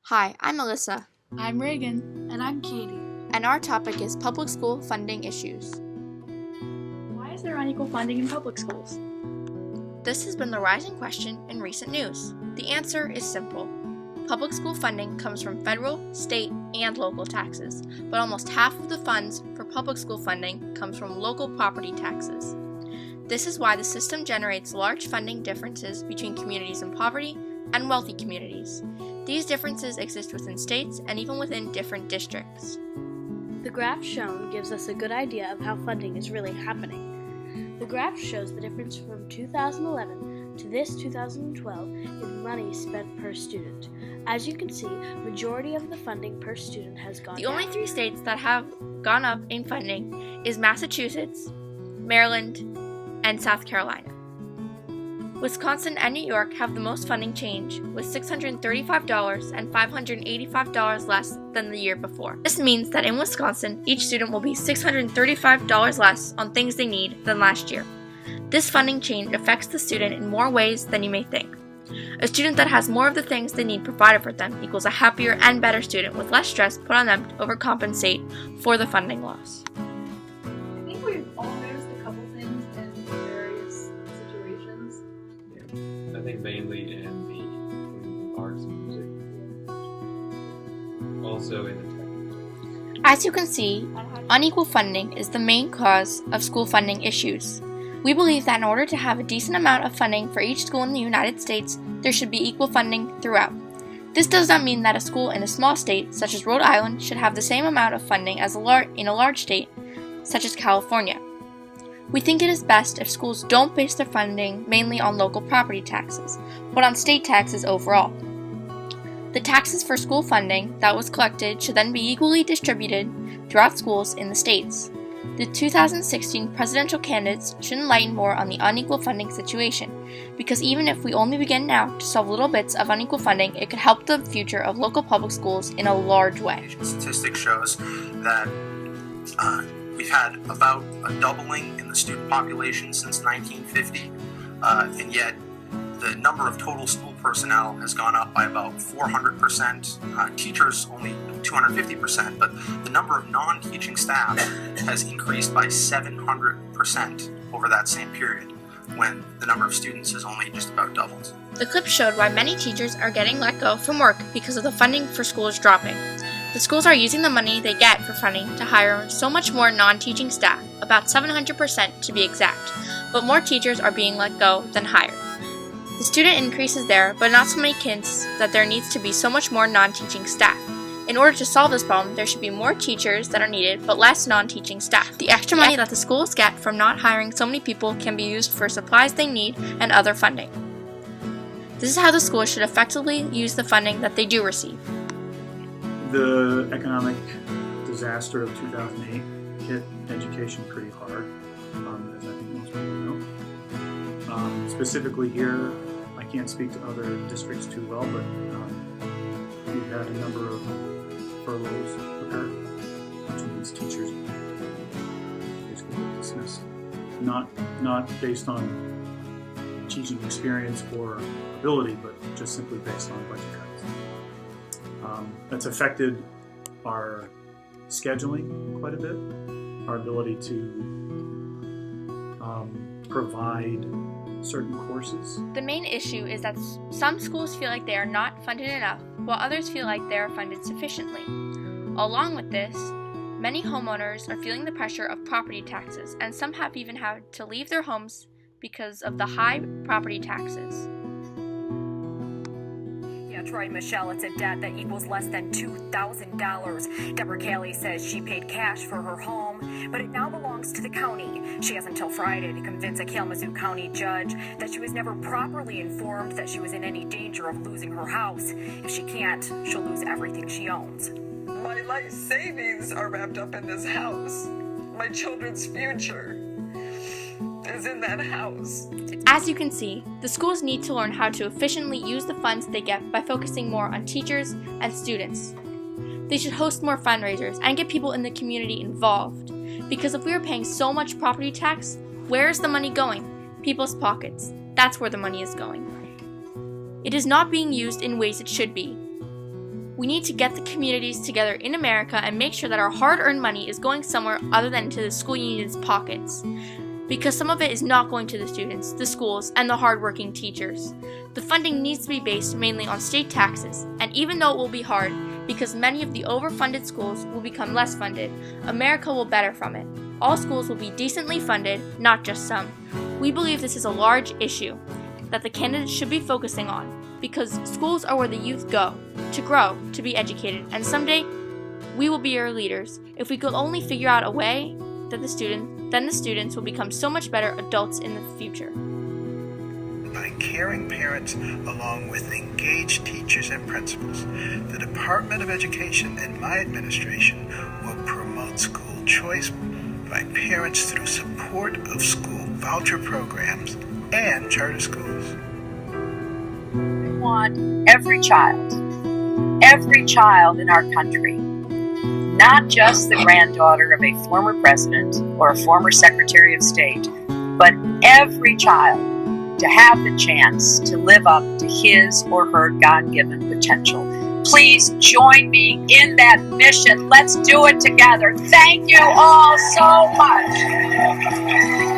Hi, I'm Alyssa. I'm Reagan. And I'm Katie. And our topic is public school funding issues. Why is there unequal funding in public schools? This has been the rising question in recent news. The answer is simple. Public school funding comes from federal, state, and local taxes, but almost half of the funds for public school funding comes from local property taxes. This is why the system generates large funding differences between communities in poverty and wealthy communities. These differences exist within states and even within different districts. The graph shown gives us a good idea of how funding is really happening. The graph shows the difference from 2011 to this 2012 in money spent per student. As you can see, majority of the funding per student has gone The only 3 states that have gone up in funding is Massachusetts, Maryland, and South Carolina. Wisconsin and New York have the most funding change, with $635 and $585 less than the year before. This means that in Wisconsin, each student will be $635 less on things they need than last year. This funding change affects the student in more ways than you may think. A student that has more of the things they need provided for them equals a happier and better student with less stress put on them to overcompensate for the funding loss. I think we've all noticed a couple things in various situations. I think mainly in the arts and music. Also in the tech. As you can see, unequal funding is the main cause of school funding issues. We believe that in order to have a decent amount of funding for each school in the United States, there should be equal funding throughout. This does not mean that a school in a small state, such as Rhode Island, should have the same amount of funding as in a large state, such as California. We think it is best if schools don't base their funding mainly on local property taxes, but on state taxes overall. The taxes for school funding that was collected should then be equally distributed throughout schools in the states. The 2016 presidential candidates should enlighten more on the unequal funding situation, because even if we only begin now to solve little bits of unequal funding, it could help the future of local public schools in a large way. Statistics shows that we've had about a doubling in the student population since 1950, and yet the number of total school personnel has gone up by about 400%, teachers only 250%, but the number of non-teaching staff has increased by 700% over that same period, when the number of students has only just about doubled. The clip showed why many teachers are getting let go from work because of the funding for schools dropping. The schools are using the money they get for funding to hire so much more non-teaching staff, about 700% to be exact, but more teachers are being let go than hired. The student increase is there, but not so many kids that there needs to be so much more non-teaching staff. In order to solve this problem, there should be more teachers that are needed, but less non-teaching staff. The extra money that the schools get from not hiring so many people can be used for supplies they need and other funding. This is how the schools should effectively use the funding that they do receive. The economic disaster of 2008 hit education pretty hard, as I think most people know. Specifically here, I can't speak to other districts too well, but we've had a number of furloughs occur, which means teachers basically get dismissed. Not based on teaching experience or ability, but just simply based on budget cuts. That's affected our scheduling quite a bit, our ability to provide certain courses. The main issue is that some schools feel like they are not funded enough, while others feel like they are funded sufficiently. Along with this, many homeowners are feeling the pressure of property taxes, and some have even had to leave their homes because of the high property taxes. Troy Michelle, it's a debt that equals less than $2,000. Deborah Kelly says she paid cash for her home, but it now belongs to the county. She has until Friday to convince a Kalamazoo County judge that she was never properly informed that she was in any danger of losing her house. If she can't, she'll lose everything she owns. My life savings are wrapped up in this house. My children's future is in that house. As you can see, the schools need to learn how to efficiently use the funds they get by focusing more on teachers and students. They should host more fundraisers and get people in the community involved, because if we are paying so much property tax, where is the money going? People's pockets. That's where the money is going. It is not being used in ways it should be. We need to get the communities together in America and make sure that our hard-earned money is going somewhere other than to the school union's pockets. Because some of it is not going to the students, the schools, and the hard-working teachers. The funding needs to be based mainly on state taxes, and even though it will be hard, because many of the overfunded schools will become less funded, America will benefit from it. All schools will be decently funded, not just some. We believe this is a large issue that the candidates should be focusing on, because schools are where the youth go, to grow, to be educated, and someday we will be your leaders. If we could only figure out a way that then the students will become so much better adults in the future. By caring parents along with engaged teachers and principals, the Department of Education and my administration will promote school choice by parents through support of school voucher programs and charter schools. We want every child in our country, not just the granddaughter of a former president or a former secretary of state, but every child to have the chance to live up to his or her God-given potential. Please join me in that mission. Let's do it together. Thank you all so much.